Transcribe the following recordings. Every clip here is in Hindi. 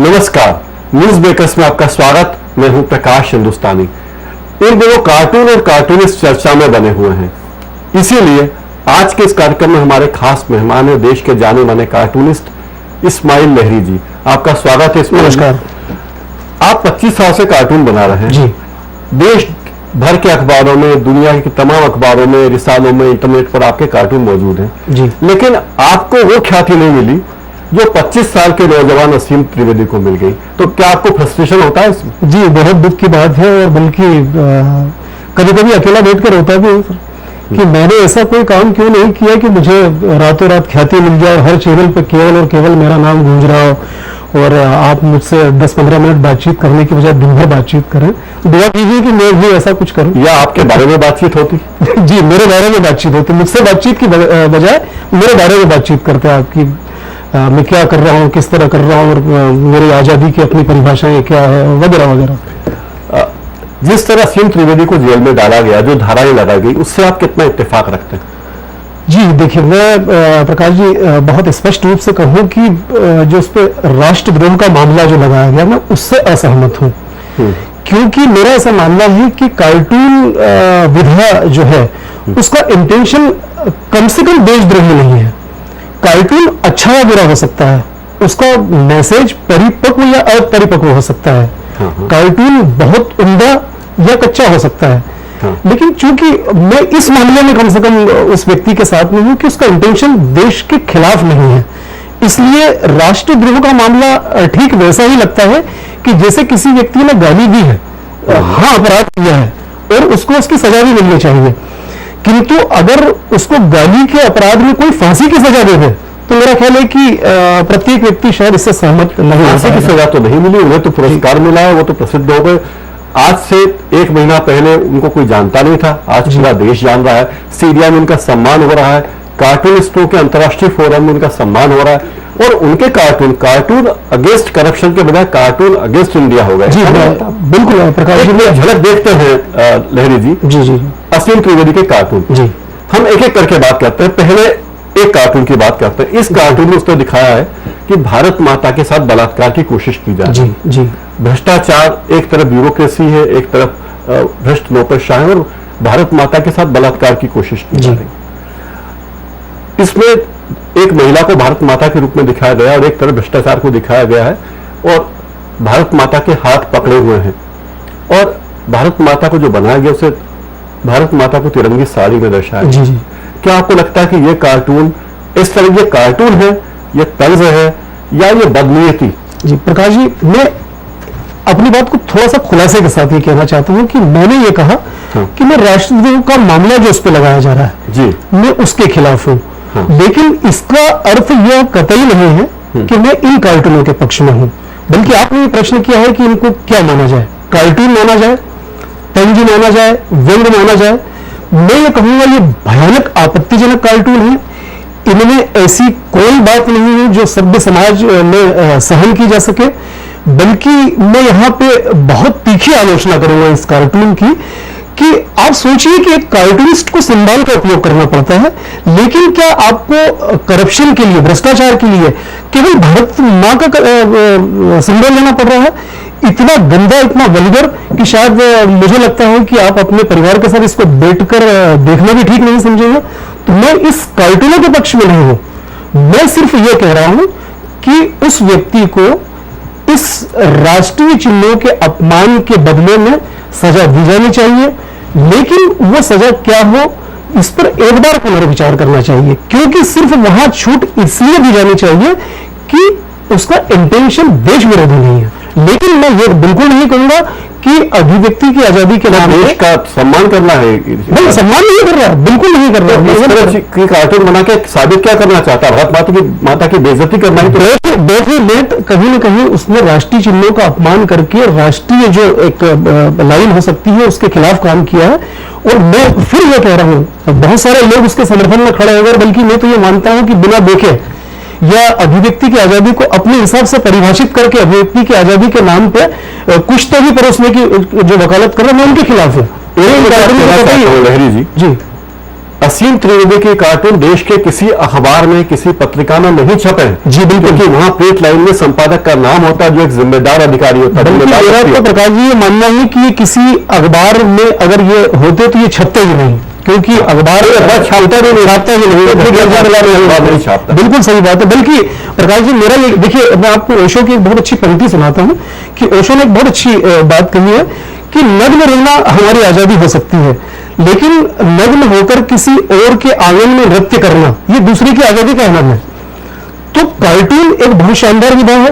नमस्कार, न्यूज ब्रेकर्स में आपका स्वागत। मैं हूं प्रकाश हिंदुस्तानी। इन दिनों कार्टून और कार्टूनिस्ट चर्चा में बने हुए हैं, इसीलिए आज के इस कार्यक्रम में हमारे खास मेहमान हैं देश के जाने माने कार्टूनिस्ट इस्माइल लहरी जी। आपका स्वागत है इस्माइल। नमस्कार। आप 25 साल से कार्टून बना रहे हैं जी। देश भर के अखबारों में, दुनिया के तमाम अखबारों में, रिसालों में, इंटरनेट पर आपके कार्टून मौजूद हैं जी। लेकिन आपको वो ख्याति नहीं मिली जो 25 साल के नौजवान असीम त्रिवेदी को मिल गई। तो क्या आपको फ्रस्ट्रेशन होता है इसमें? जी, बहुत दुख की बात है और बल्कि कभी कभी अकेला बैठ कर रोता भी हूँ सर कि मैंने ऐसा कोई काम क्यों नहीं किया कि मुझे रातों रात ख्याति मिल जाए, हर चैनल पे केवल और केवल मेरा नाम गूंज रहा हो और आप मुझसे 10-15 मिनट बातचीत करने की बजाय दिन भर बातचीत करें। दुआ कीजिए कि मैं भी ऐसा कुछ करूं। या आपके बारे में बातचीत होती? जी, मेरे बारे में बातचीत होती, मुझसे बातचीत की बजाय मेरे बारे में बातचीत करते हैं। आपकी मैं क्या कर रहा हूँ, किस तरह कर रहा हूँ और मेरी आज़ादी की अपनी परिभाषाएं क्या है वगैरह वगैरह। जिस तरह असीम त्रिवेदी को जेल में डाला गया, जो धाराएं लगाई गई, उससे आप कितना इत्तेफाक रखते हैं? जी देखिए, मैं प्रकाश जी बहुत स्पष्ट रूप से कहूँ कि जो उस पर राष्ट्रद्रोह का मामला जो लगाया गया, मैं उससे असहमत हूँ। क्योंकि मेरा ऐसा मानना है कि कार्टून विधा जो है उसका इंटेंशन कम से कम देशद्रोही नहीं है। कार्टून अच्छा या बुरा हो सकता है, उसका मैसेज परिपक्व या अपरिपक्व हो सकता है। कार्टून बहुत उम्दा या कच्चा हो सकता है। लेकिन चूंकि मैं इस मामले में कम से कम उस व्यक्ति के साथ में हूं कि उसका इंटेंशन देश के खिलाफ नहीं है, इसलिए राष्ट्रद्रोह का मामला ठीक वैसा ही लगता है कि जैसे किसी व्यक्ति ने गाली दी है, हाँ अपराध किया है और उसको उसकी सजा भी मिलनी चाहिए। किंतु अगर उसको गाली के अपराध में कोई फांसी की सजा दे दे तो मेरा ख्याल है कि प्रत्येक व्यक्ति शायद इससे सहमत नहीं हो। फांसी की सजा तो नहीं मिली, उन्हें तो पुरस्कार मिला है, वो तो प्रसिद्ध हो गए। आज से 1 महीना पहले उनको कोई जानता नहीं था, आज पूरा देश जान रहा है। सीरिया में उनका सम्मान हो रहा है, कार्टूनिस्टों के अंतर्राष्ट्रीय फोरम में उनका सम्मान हो रहा है और उनके कार्टून अगेंस्ट करप्शन के बजाय कार्टून अगेंस्ट इंडिया हो गए। जी बिल्कुल प्रकाश जी, झलक देखते हैं लहरी जी। जी जी असीम त्रिवेदी के कार्टून जी, हम एक एक करके बात करते हैं। पहले एक कार्टून की बात करते हैं। इस कार्टून में उसने दिखाया है कि भारत माता के साथ बलात्कार की कोशिश की जा रही है। जी जी, भ्रष्टाचार, एक तरफ ब्यूरोक्रेसी है, एक तरफ भ्रष्ट नौकरशाह और भारत माता के साथ बलात्कार की कोशिश की जा रही है। इसमें एक महिला को भारत माता के रूप में दिखाया गया और एक तरफ भ्रष्टाचार को दिखाया गया है और भारत माता के हाथ पकड़े हुए हैं और भारत माता को जो बनाया गया उसे भारत माता को तिरंगी साड़ी में दर्शाया। जी जी, क्या आपको लगता है कि ये कार्टून इस तरह ये कार्टून है, ये तर्ज है या ये बदनीयती? जी प्रकाश जी, मैं अपनी बात को थोड़ा सा खुलासे के साथ ये कहना चाहता हूँ कि मैंने ये कहा कि मैं राष्ट्रद्रोह का मामला जो उस पर लगाया जा रहा है जी, मैं उसके खिलाफ हूँ। लेकिन इसका अर्थ यह कतई नहीं है कि मैं इन कार्टूनों के पक्ष में हूँ, बल्कि आपने ये प्रश्न किया है कि इनको क्या माना जाए, कार्टून माना जाए, तंज माना जाए, व्यंग माना जाए। मैं ये कहूंगा ये भयानक आपत्तिजनक कार्टून है। इनमें ऐसी कोई बात नहीं है जो सभ्य समाज में सहन की जा सके, बल्कि मैं यहाँ पे बहुत तीखी आलोचना करूंगा इस कार्टून की कि आप सोचिए कि एक कार्टूनिस्ट को सिंबल का उपयोग करना पड़ता है, लेकिन क्या आपको करप्शन के लिए, भ्रष्टाचार के लिए केवल भारत मां का सिंबल लेना पड़ रहा है? इतना गंदा, इतना वल्गर कि शायद मुझे लगता है कि आप अपने परिवार के साथ इसको बैठकर देखना भी ठीक नहीं समझेंगे। तो मैं इस कार्टूनों के पक्ष में नहीं हूं, मैं सिर्फ ये कह रहा हूं कि उस व्यक्ति को इस राष्ट्रीय चिन्हों के अपमान के बदले में सजा दी जानी चाहिए, लेकिन वो सजा क्या हो इस पर एक बार पुनर्विचार करना चाहिए, क्योंकि सिर्फ वहां छूट इसलिए दी जानी चाहिए कि उसका इंटेंशन देश विरोधी नहीं है। लेकिन मैं ये बिल्कुल नहीं कहूंगा कि अभिव्यक्ति की आजादी के नाम देश का सम्मान करना है। नहीं, सम्मान नहीं कर रहा, बिल्कुल नहीं कर रहा। कार्टून बना के साबित क्या करना चाहता है? भारत माता की बेइज्जती करना ही तो। डेफिनेट कहीं ना कहीं उसने राष्ट्रीय चिन्हों का अपमान करके राष्ट्रीय जो एक लाइन हो सकती है उसके खिलाफ काम किया है। और मैं फिर ये कह रहा हूँ, बहुत सारे लोग उसके समर्थन में खड़े हो गए, बल्कि मैं तो ये मानता हूँ कि बिना देखे या अभिव्यक्ति की आजादी को अपने हिसाब से परिभाषित करके अभिव्यक्ति की आजादी के नाम पे कुछ तो भी परोसने की जो वकालत कर रहे हैं, मैं उनके खिलाफ हूँ। लहरी जी जी, असीम त्रिवेदी के कार्टून देश के किसी अखबार में, किसी पत्रिका में नहीं छपे। जी बिल्कुल, क्योंकि वहां प्रिंट लाइन में संपादक का नाम होता है, जो एक जिम्मेदार अधिकारी होता है। मेरा तो प्रकाश जी ये मानना है कि ये किसी अखबार में अगर ये होते तो ये छपते ही नहीं, क्योंकि अखबार छापता भी नहीं, छापता ही नहीं छापता। बिल्कुल सही बात है। बल्कि प्रकाश जी मेरा ये देखिए, मैं आपको ओशो की एक बहुत अच्छी पंक्ति सुनाता हूँ कि ओशो ने एक बहुत अच्छी बात कही है कि नग्न रहना हमारी आजादी हो सकती है, लेकिन नग्न होकर किसी और के आंगन में नृत्य करना ये दूसरे की आजादी का हनन है। तो कार्टून एक बहुत शानदार विधा है।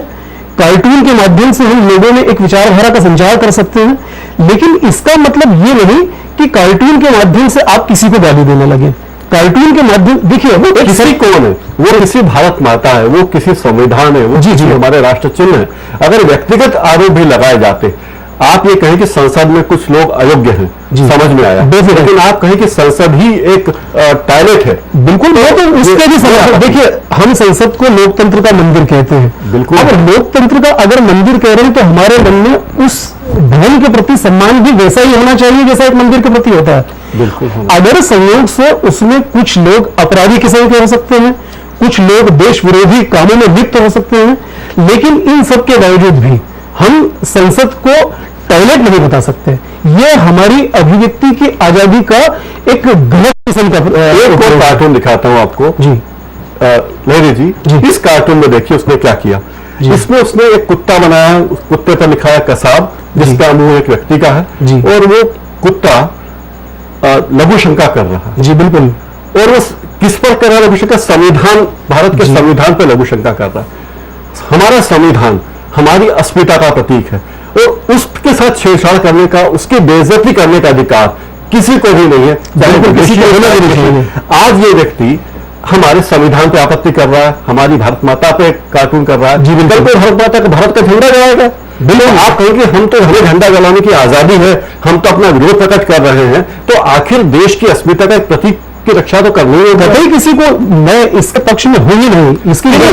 कार्टून के माध्यम से हम लोगों में एक विचारधारा का संचार कर सकते हैं, लेकिन इसका मतलब ये नहीं कि कार्टून के माध्यम से आप किसी को गाली देने लगे। कार्टून के माध्यम देखिए, वो किसी कौन है, वो किसी भारत माता है, वो किसी संविधान है, वो जी हमारे राष्ट्र चिन्ह है। अगर व्यक्तिगत आरोप भी लगाए जाते, आप ये कहें कि संसद में कुछ लोग अयोग्य हैं, समझ में आया, लेकिन आप कहें कि संसद ही एक टॉयलेट है, बिल्कुल वो तो उसके भी समझ। देखिए, हम संसद को लोकतंत्र का मंदिर कहते हैं। बिल्कुल, अगर लोकतंत्र का अगर मंदिर कह रहे हैं तो हमारे मन में उस भवन के प्रति सम्मान भी वैसा ही होना चाहिए जैसा एक मंदिर के प्रति होता है। बिल्कुल। अगर संयोग से उसमें कुछ लोग अपराधी किस्म के हो सकते हैं, कुछ लोग देश विरोधी कामों में लिप्त हो सकते हैं, लेकिन इन सब के बावजूद भी हम संसद को टॉयलेट नहीं बता सकते। ये हमारी अभिव्यक्ति की आजादी का एक गलत किस्म का एक और कार्टून दिखाता हूं आपको जी, लहरी जी। इस कार्टून में देखिए उसने क्या किया। इसमें उसने एक कुत्ता बनाया, उस कुत्ते पर लिखा है कसाब, जिसका मुंह एक व्यक्ति का है, और वो कुत्ता लघु शंका कर रहा है। जी बिल्कुल। और वो किस पर कर रहा है लघु शंका? संविधान, भारत के संविधान पर लघु शंका कर रहा है। हमारा संविधान हमारी अस्मिता का प्रतीक है, और उसके साथ छेड़छाड़ करने का, उसकी बेइज्जती करने का अधिकार किसी को भी नहीं है, चाहे वो किसी को होना भी नहीं है। आज ये व्यक्ति हमारे संविधान पे आपत्ति कर रहा है, हमारी भारत माता पे कार्टून कर रहा है। जी बिल्कुल, भारत माता का, भारत का झंडा जलाएगा। बिल्कुल, आप कहेंगे हम तो, हमें झंडा जलाने की आजादी है, हम तो अपना विरोध प्रकट कर रहे हैं, तो आखिर देश की अस्मिता का एक प्रतीक की रक्षा तो करनी है। कहीं किसी को, मैं इसके पक्ष में हूं ही नहीं, इसके लिए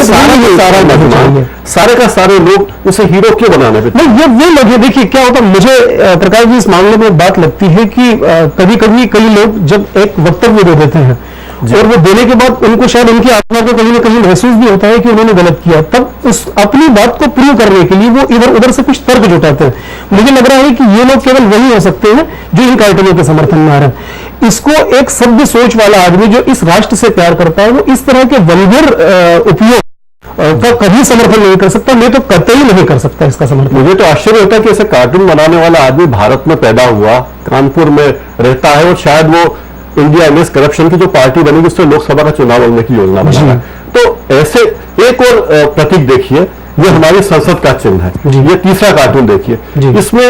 सारे का सारे लोग उसे हीरो क्यों बनाने पे? नहीं, ये लोग, ये देखिए क्या होता, मुझे प्रकाश जी इस मामले में बात लगती है कि कभी कभी कई लोग जब एक वक्तव्य दे देते हैं और वो देने के बाद उनको शायद उनकी आत्मा को कहीं ना कहीं महसूस भी होता है कि उन्होंने गलत किया, तब उस अपनी बात को प्रूव करने के लिए वो इधर उधर से कुछ तर्क जुटाते हैं। मुझे लग रहा है कि ये लोग केवल वही हो सकते हैं जो इन कार्टूनों के समर्थन में आ रहे हैं। इसको एक सभ्य सोच वाला आदमी जो इस राष्ट्र से प्यार करता है, वो इस तरह के वल्गर उपयोग का कभी समर्थन नहीं कर सकता। मैं तो कतई नहीं कर सकता इसका समर्थन। मुझे तो आश्चर्य होता है कि ऐसे कार्टून बनाने वाला आदमी भारत में पैदा हुआ, कानपुर में रहता है, और शायद वो इंडिया अगेंस्ट करप्शन की जो पार्टी बनेगी उससे लोकसभा का चुनाव लड़ने की योजना बना है। तो ऐसे एक और प्रतीक देखिए, ये हमारी संसद का चिन्ह है। ये तीसरा कार्टून देखिए, इसमें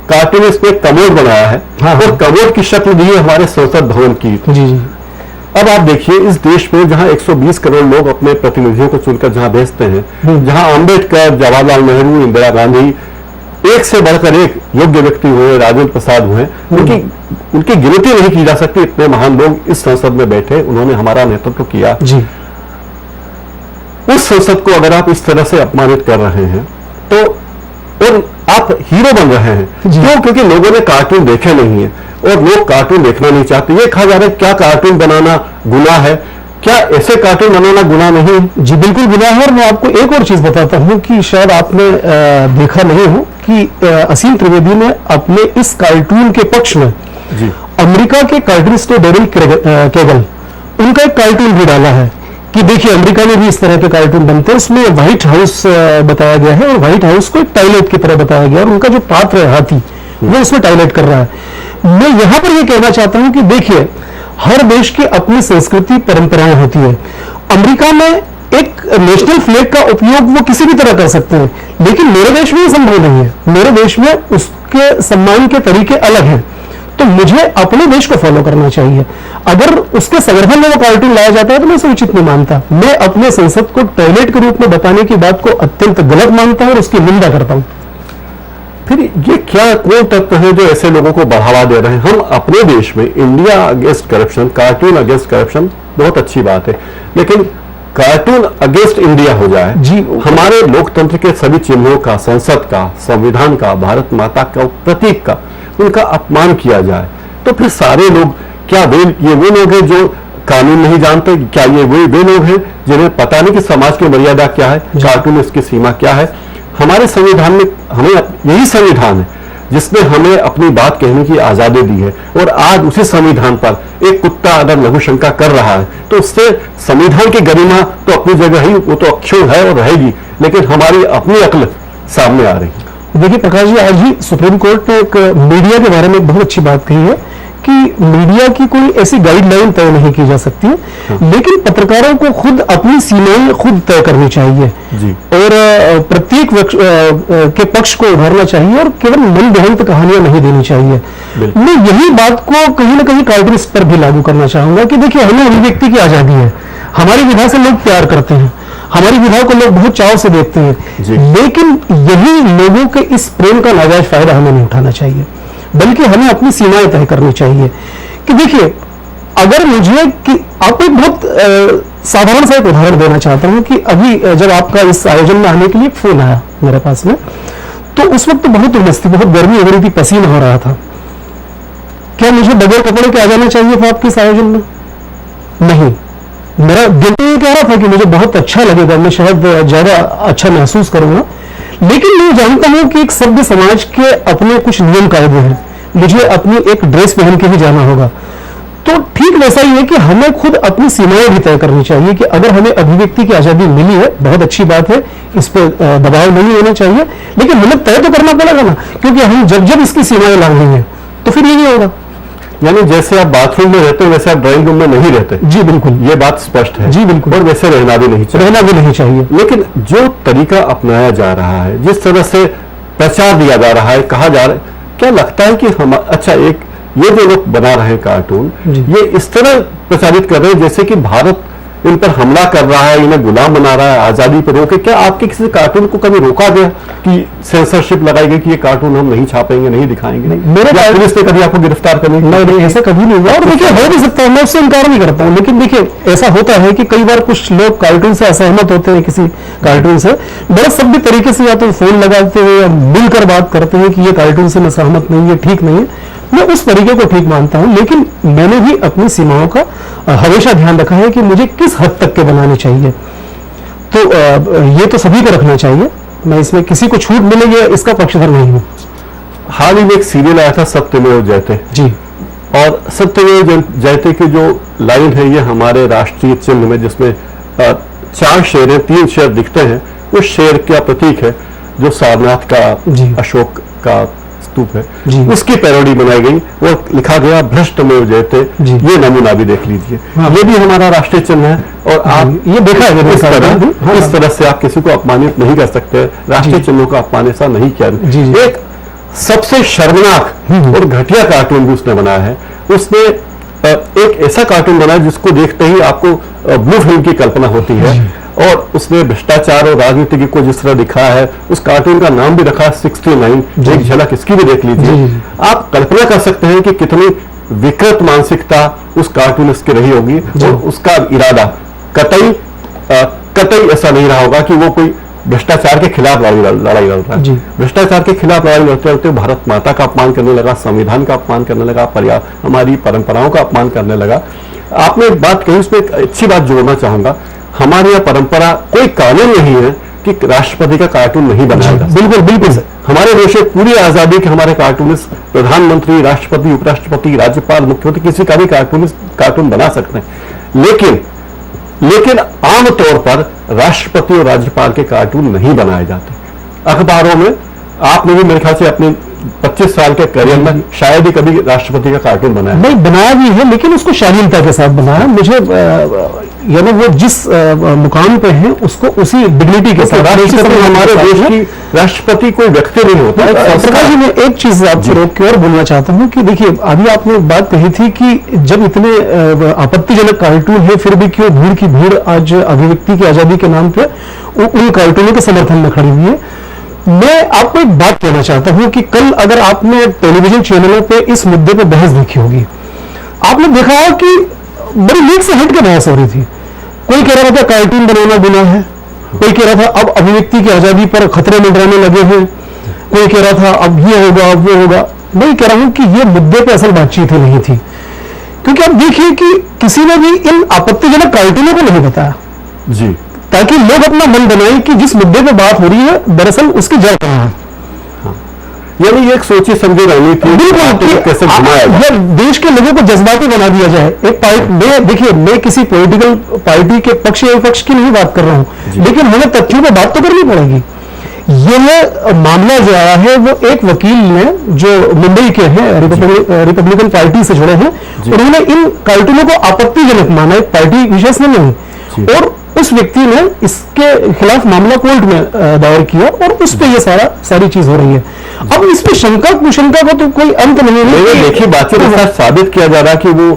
कार्टून इसमें कमोड बनाया है, और कमोड की शक्ल दी है हमारे संसद भवन की। अब आप देखिए, इस देश में जहां 120 करोड़ लोग अपने प्रतिनिधियों को चुनकर जहां भेजते हैं, जहां अंबेडकर, जवाहरलाल नेहरू, इंदिरा गांधी, एक से बढ़कर एक योग्य व्यक्ति हुए, राजेंद्र प्रसाद हुए, उनकी गिनती नहीं की जा सकती। इतने महान लोग इस संसद में बैठे, उन्होंने हमारा नेतृत्व किया। जी। उस संसद को अगर आप इस तरह से अपमानित कर रहे हैं, तो और आप हीरो बन रहे हैं, क्यों? क्योंकि लोगों ने कार्टून देखे नहीं है, और लोग कार्टून देखना नहीं चाहते। ये कहा जा रहा है क्या कार्टून बनाना गुनाह है? क्या ऐसे कार्टून बनाना गुनाह नहीं है? जी बिल्कुल गुनाह है। और मैं आपको एक और चीज बताता हूं कि शायद आपने देखा नहीं हो कि असीम त्रिवेदी ने अपने इस कार्टून के पक्ष में जी अमेरिका के कार्टूनिस्ट डेरिल केगल, उनका एक कार्टून भी डाला है कि देखिए अमेरिका में भी इस तरह के कार्टून बनते हैं। उसमें व्हाइट हाउस बताया गया है, और व्हाइट हाउस को एक टॉयलेट की तरह बताया गया, और उनका जो पात्र है हाथी, वो उसमें टॉयलेट कर रहा है। मैं यहां पर यह कहना चाहता हूं कि देखिए, हर देश की अपनी संस्कृति परंपराएं होती है। अमेरिका में एक नेशनल फ्लैग का उपयोग वो किसी भी तरह कर सकते हैं, लेकिन मेरे देश में ये संभव नहीं है। मेरे देश में उसके सम्मान के तरीके अलग हैं, तो मुझे अपने देश को फॉलो करना चाहिए। अगर उसके समर्थन में वो कार्टून लाया जाता है तो मैं उसे उचित नहीं मानता। मैं अपने संसद को टॉयलेट के रूप में बताने की बात को अत्यंत गलत मानता हूं और उसकी निंदा करता हूं। फिर ये क्या, कौन तत्व है जो ऐसे लोगों को बढ़ावा दे रहे हैं? हम अपने देश में India against corruption, cartoon against corruption, बहुत अच्छी बात है, लेकिन कार्टून अगेंस्ट इंडिया हो जाए जी, हमारे लोकतंत्र के सभी चिन्हों का, संसद का, संविधान का, भारत माता का प्रतीक का, उनका अपमान किया जाए, तो फिर सारे लोग क्या ये वो लोग हैं जो कानून नहीं जानते? क्या ये वे लोग हैं जिन्हें पता नहीं कि समाज की मर्यादा क्या है, कार्टून इसकी सीमा क्या है? हमारे संविधान में हमें यही संविधान है जिसने हमें अपनी बात कहने की आजादी दी है, और आज उसी संविधान पर एक कुत्ता अगर लघुशंका कर रहा है तो उससे संविधान की गरिमा तो अपनी जगह ही, वो तो अक्षुण्ण है और रहेगी, लेकिन हमारी अपनी अक्ल सामने आ रही है। देखिए प्रकाश जी, आज ही सुप्रीम कोर्ट ने एक मीडिया के बारे में बहुत अच्छी बात कही है कि मीडिया की कोई ऐसी गाइडलाइन तय नहीं की जा सकती, लेकिन पत्रकारों को खुद अपनी सीमाएं खुद तय करनी चाहिए जी। और प्रत्येक के पक्ष को उभारना चाहिए और केवल मन बहंत कहानियां नहीं देनी चाहिए। मैं यही बात को कहीं ना कहीं कार्टूनिस्ट पर भी लागू करना चाहूंगा कि देखिए, हमें अभिव्यक्ति की आजादी है, हमारी विधा से लोग प्यार करते हैं, हमारी विधा को लोग बहुत चाव से देखते हैं, लेकिन यही लोगों के इस प्रेम का नाजायज फायदा हमें नहीं उठाना चाहिए, बल्कि हमें अपनी सीमाएं तय करनी चाहिए। कि देखिए, अगर मुझे कि आपको एक बहुत साधारण सा एक उदाहरण देना चाहता हूं कि अभी जब आपका इस आयोजन में आने के लिए फोन आया मेरे पास में, तो उस वक्त बहुत उमस थी, बहुत गर्मी हो रही थी, पसीना हो रहा था। क्या मुझे बगैर कपड़े के आ जाना चाहिए था आपके इस आयोजन में? नहीं, मेरा दिल तो ये कह रहा था कि मुझे बहुत अच्छा लगेगा, मैं शायद ज्यादा अच्छा महसूस करूंगा, लेकिन मैं जानता हूं कि एक सभ्य समाज के अपने कुछ नियम कायदे हैं, मुझे अपनी एक ड्रेस पहन के ही जाना होगा। तो ठीक वैसा ही है कि हमें खुद अपनी सीमाएं भी तय करनी चाहिए कि अगर हमें अभिव्यक्ति की आजादी मिली है, बहुत अच्छी बात है, इस पर दबाव नहीं होना चाहिए, लेकिन हमें तय तो करना पड़ेगा ना, क्योंकि हम जब जब इसकी सीमाएं लाएंगे तो फिर यही होगा। यानी जैसे आप बाथरूम में रहते हो वैसे आप ड्राइंग रूम में नहीं रहते। जी बिल्कुल, ये बात स्पष्ट है। जी बिल्कुल, और वैसे रहना भी नहीं चाहिए। लेकिन जो तरीका अपनाया जा रहा है, जिस तरह से प्रचार दिया जा रहा है, कहा जा रहा है, क्या लगता है कि हम अच्छा एक ये जो लोग बना रहे हैं कार्टून, ये इस तरह प्रचारित कर रहे हैं जैसे कि भारत इन पर हमला कर रहा है, इन्हें गुलाम बना रहा है, आजादी पर रोके? क्या आपके किसी कार्टून को कभी रोका गया कि सेंसरशिप लगाई गई कि ये कार्टून हम नहीं छापेंगे, नहीं दिखाएंगे? मेरे पुलिस ने कभी आपको गिरफ्तार करने? नहीं, ऐसा कभी नहीं हुआ। और देखिए, हो भी सकता है, मैं उससे इनकार नहीं करता हूँ, लेकिन देखिए ऐसा होता है कि कई बार कुछ लोग कार्टून से असहमत होते हैं, किसी कार्टून से बड़े सभ्य तरीके से या तो फोन लगाते हुए या मिलकर बात करते हैं कि ये कार्टून से मैं सहमत नहीं है, ठीक नहीं है। मैं उस तरीके को ठीक मानता हूं, लेकिन मैंने भी अपनी सीमाओं का हमेशा ध्यान रखा है कि मुझे किस हद तक के बनाने चाहिए। तो ये तो सभी को रखना चाहिए, मैं इसमें किसी को छूट मिलेगी इसका पक्षधर नहीं हूं। हाल ही में एक सीरियल आया था सत्यमेव जयते जी, और सत्यमेव जयते की जो लाइन है ये हमारे राष्ट्रीय चिन्ह में, जिसमें 4 शेर हैं, 3 शेर दिखते हैं, उस शेर का प्रतीक है जो सारनाथ का अशोक का स्तूप है, उसकी पैरोडी बनाई गई और लिखा गया भ्रष्टमेव जयते। ये नमूना भी देख लीजिए। ये भी हमारा राष्ट्रीय चिन्ह है और आप ये देखा है इस तरह से आप किसी को अपमानित नहीं कर सकते, राष्ट्रीय चिन्हों का अपमान ऐसा नहीं किया। एक सबसे शर्मनाक और घटिया कार्टून भी उसने बनाया है। उसने एक ऐसा कार्टून बनाया जिसको देखते ही आपको ब्लू फिल्म की कल्पना होती है, और उसने भ्रष्टाचार और राजनीति को जिस तरह दिखाया है, उस कार्टून का नाम भी रखा है 69। एक झलक इसकी भी देख लीजिए। आप कल्पना कर सकते हैं कि कितनी विकृत मानसिकता उस कार्टूनिस्ट की रही होगी, और उसका इरादा कतई ऐसा नहीं रहा होगा कि वो कोई भ्रष्टाचार के खिलाफ लड़ाई लड़ रहा है। भ्रष्टाचार के खिलाफ लड़ाई लड़ते लड़ते भारत माता का अपमान करने लगा, संविधान का अपमान करने लगा, हमारी परंपराओं का अपमान करने लगा। आपने एक बात कही, उसमें एक अच्छी बात जोड़ना चाहूंगा। हमारी यह परंपरा, कोई कानून नहीं है कि राष्ट्रपति का कार्टून नहीं बनाएगा। बिल्कुल बिल्कुल, हमारे देश में पूरी आजादी के हमारे कार्टूनिस्ट प्रधानमंत्री, राष्ट्रपति, उपराष्ट्रपति, राज्यपाल, मुख्यमंत्री किसी का भी कार्टून बना सकते हैं, लेकिन आमतौर पर राष्ट्रपति और राज्यपाल के कार्टून नहीं बनाए जाते। अखबारों में आपने भी मेरे ख्याल से अपने 25 साल के करियर में शायद ही कभी राष्ट्रपति का कार्टून बनाया नहीं, बनाया भी है, लेकिन उसको शालीनता के साथ बनाया। मुझे यानी वो जिस मुकाम पे है उसको उसी डिग्निटी के साथ। हमारे देश की राष्ट्रपति कोई व्यक्ति नहीं होता। प्रकाश जी, मैं एक चीज आपसे रोक के और बोलना चाहता हूँ कि देखिए, अभी आपने बात कही थी कि जब इतने आपत्तिजनक कार्टून है फिर भी क्यों भीड़ की भीड़ आज अभिव्यक्ति की आजादी के नाम पे उन कार्टूनों के समर्थन में खड़ी हुई है। मैं आपको एक बात कहना चाहता हूं कि कल अगर आपने टेलीविजन चैनलों पे इस मुद्दे पे बहस देखी होगी, आपने देखा हो कि बड़ी लीक से हट के बहस हो रही थी। कोई कह रहा था कार्टून बनाना गुनाह है, कोई कह रहा था अब अभिव्यक्ति की आजादी पर खतरे मंडराने लगे हैं, कोई कह रहा था अब ये होगा अब वो होगा। मैं कह रहा हूं कि ये मुद्दे पे असल बातचीत ही नहीं थी, क्योंकि आप देखिए कि किसी ने भी इन आपत्तिजनक कार्टूनों को नहीं बताया जी, ताकि लोग अपना मन बनाएं कि जिस मुद्दे पे बात हो रही है दरअसल उसकी जड़ कहां है। यानी ये एक सोची समझी रणनीति बिल्कुल कैसे घुमाया जाए। यह देश के लोगों को जज्बाती बना दिया जाए। एक पार्टी देखिए, मैं किसी पॉलिटिकल पार्टी के पक्ष या विपक्ष की नहीं बात कर रहा हूं, लेकिन हमें तथ्यों पर बात तो करनी पड़ेगी। यह मामला जो आया है वो एक वकील ने जो मुंबई के हैं, रिपब्लिकन पार्टी से जुड़े हैं, उन्होंने इन कार्टूनों को आपत्तिजनक माना, एक पार्टी विशेष ने नहीं, और उस व्यक्ति ने इसके खिलाफ मामला कोर्ट में दायर किया और उस पर यह सारी चीज हो रही है। अब इसमें शंका कुशंका का तो कोई अंत नहीं है। देखिए, बातचीत के साथ साबित किया जा रहा है कि वो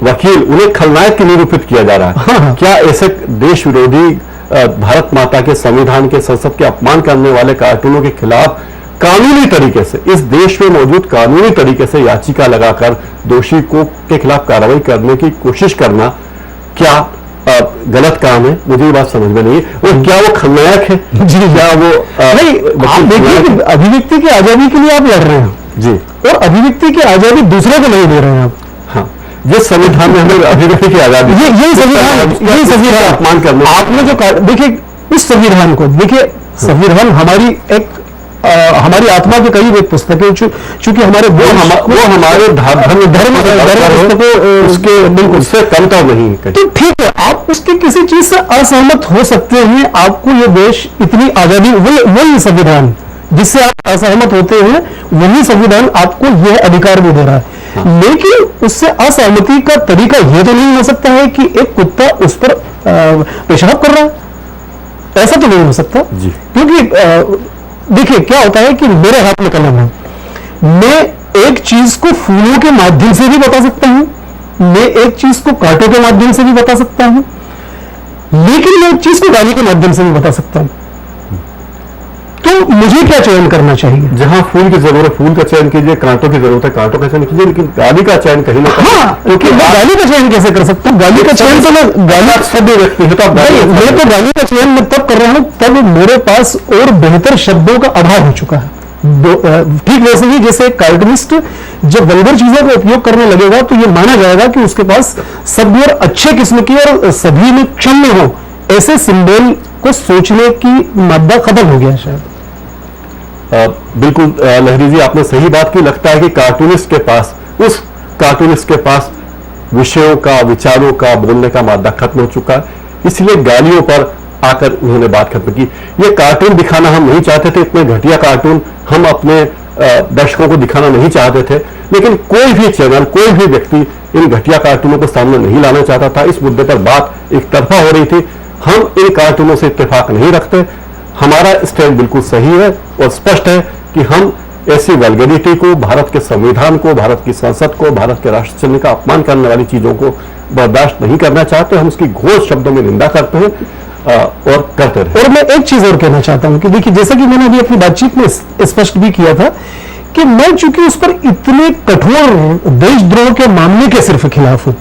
वकील उन्हें खलनायक के निरूपित किया जा रहा है। हाँ। क्या ऐसे देश विरोधी भारत माता के संविधान के, संसद के अपमान करने वाले कार्टूनों के खिलाफ कानूनी तरीके से, इस देश में मौजूद कानूनी तरीके से याचिका लगाकर दोषी को के खिलाफ कार्रवाई करने की कोशिश करना क्या गलत काम है? मुझे ये बात समझ में नहीं है। और क्या वो खलनायक है? जी, क्या वो नहीं, आप देखिए कि अभिव्यक्ति की आजादी के लिए आप लड़ रहे हैं जी, और अभिव्यक्ति की आजादी दूसरे को नहीं दे रहे हैं आप। हाँ, जिस संविधान में हमें अभिव्यक्ति की आजादी, यही संविधान अपमान करना आपने जो देखिए, उस संविधान को देखिए, संविधान हमारी एक हमारी आत्मा के करीब एक पुस्तक है, चूंकि हमारे वो हमारे धर्म पुस्तकों उसके बिल्कुल उससे कम तो नहीं है। तो ठीक है, आप उसके किसी चीज से असहमत हो सकते हैं, आपको ये देश इतनी आजादी, वही संविधान जिससे आप असहमत होते हैं, वही संविधान आपको यह अधिकार भी दे रहा है। हाँ। लेकिन उससे असहमति का तरीका यह तो नहीं हो सकता है कि एक कुत्ता उस पर पेशाब कर रहा है, ऐसा तो नहीं हो सकता जी। क्योंकि देखिए क्या होता है कि मेरे हाथ में कलम है, मैं एक चीज को फूलों के माध्यम से भी बता सकता हूं, मैं एक चीज को कांटों के माध्यम से भी बता सकता हूं, लेकिन मैं एक चीज को गाली के माध्यम से भी बता सकता हूं। तो मुझे क्या चयन करना चाहिए? जहां फूल की जरूरत है फूल का चयन कीजिए, कांटों की जरूरत है कांटों का चयन कीजिए, लेकिन गाली का चयन कहीं ना कहीं। हाँ, क्योंकि मैं गाली का चयन कैसे कर सकता हूँ? गाली का चयन तो मैं सभ्य व्यक्ति है, तो मैं तो गाली का चयन मैं तब कर रहा हूं तब मेरे पास और बेहतर शब्दों का अभाव हो चुका है। ठीक वैसे ही जैसे कार्टूनिस्ट जब वल्गर चीजों का उपयोग करने लगेगा तो यह माना जाएगा कि उसके पास सभ्य और अच्छे किस्म की और सभी में क्षम्य हो ऐसे सिंबल को सोचने की मादा खत्म हो गया शायद। बिल्कुल लहरी जी, आपने सही बात की। लगता है कि कार्टूनिस्ट के पास, उस कार्टूनिस्ट के पास विषयों का, विचारों का, बोलने का मादा खत्म हो चुका है, इसलिए गालियों पर आकर उन्होंने बात खत्म की। ये कार्टून दिखाना हम नहीं चाहते थे, इतने घटिया कार्टून हम अपने दर्शकों को दिखाना नहीं चाहते थे, लेकिन कोई भी चैनल, कोई भी व्यक्ति इन घटिया कार्टूनों को सामने नहीं लाना चाहता था। इस मुद्दे पर बात एक तरफा हो रही थी। हम इन कार्टूनों से इत्तेफाक नहीं रखते, हमारा स्टैंड बिल्कुल सही है और स्पष्ट है कि हम ऐसी वल्गैरिटी को, भारत के संविधान को, भारत की संसद को, भारत के राष्ट्र चिन्ह का अपमान करने वाली चीजों को बर्दाश्त नहीं करना चाहते। हम उसकी घोष शब्दों में निंदा करते हैं और करते रहे। और मैं एक चीज और कहना चाहता हूं कि देखिए, जैसा कि मैंने अभी अपनी बातचीत में स्पष्ट भी किया था कि मैं चूंकि उस पर इतने कठोर देशद्रोह के मामले के सिर्फ खिलाफ हूं,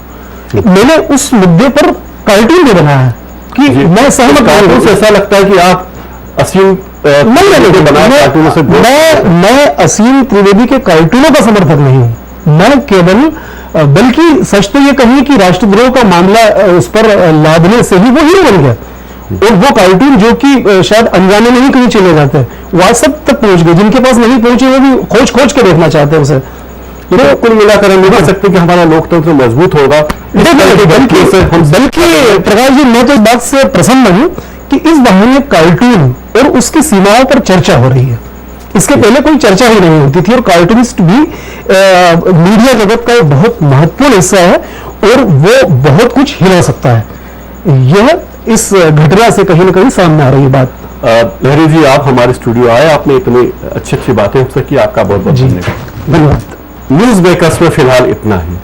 मैंने उस मुद्दे पर कार्टून भी बनाया है कि मैं सहमत हूं। ऐसा लगता है कि आप असीम मैं असीम त्रिवेदी के कार्टूनों का समर्थक नहीं हूं। मैं केवल, बल्कि सच तो ये कहिए कि राष्ट्रद्रोह का मामला उस पर लादने से ही वो हीरो बन गया, और वो कार्टून जो कि शायद अनजाने में ही कहीं चले जाते हैं, व्हाट्सएप तक पहुंच गए, जिनके पास नहीं पहुंचे वो भी खोज खोज के देखना चाहते हैं उसे। तो कुल मिलाकर हम कह सकते हैं कि हमारा लोकतंत्र मजबूत होगा। बल्कि प्रकाश जी, मैं तो इस बात से प्रसन्न हूं कि इस बहाने कार्टून और उसकी सीमाओं पर चर्चा हो रही है। इसके पहले कोई चर्चा ही नहीं होती थी, और कार्टूनिस्ट भी मीडिया जगत का एक बहुत महत्वपूर्ण हिस्सा है और वो बहुत कुछ हिला सकता है। यह इस घटना से कहीं ना कहीं सामने आ रही है बात। लहरी जी, आप हमारे स्टूडियो आए, आपने इतनी अच्छी अच्छी बातें हमसे की, आपका बहुत बहुत धन्यवाद। धन्यवाद। न्यूज मेकर्स में फिलहाल इतना ही।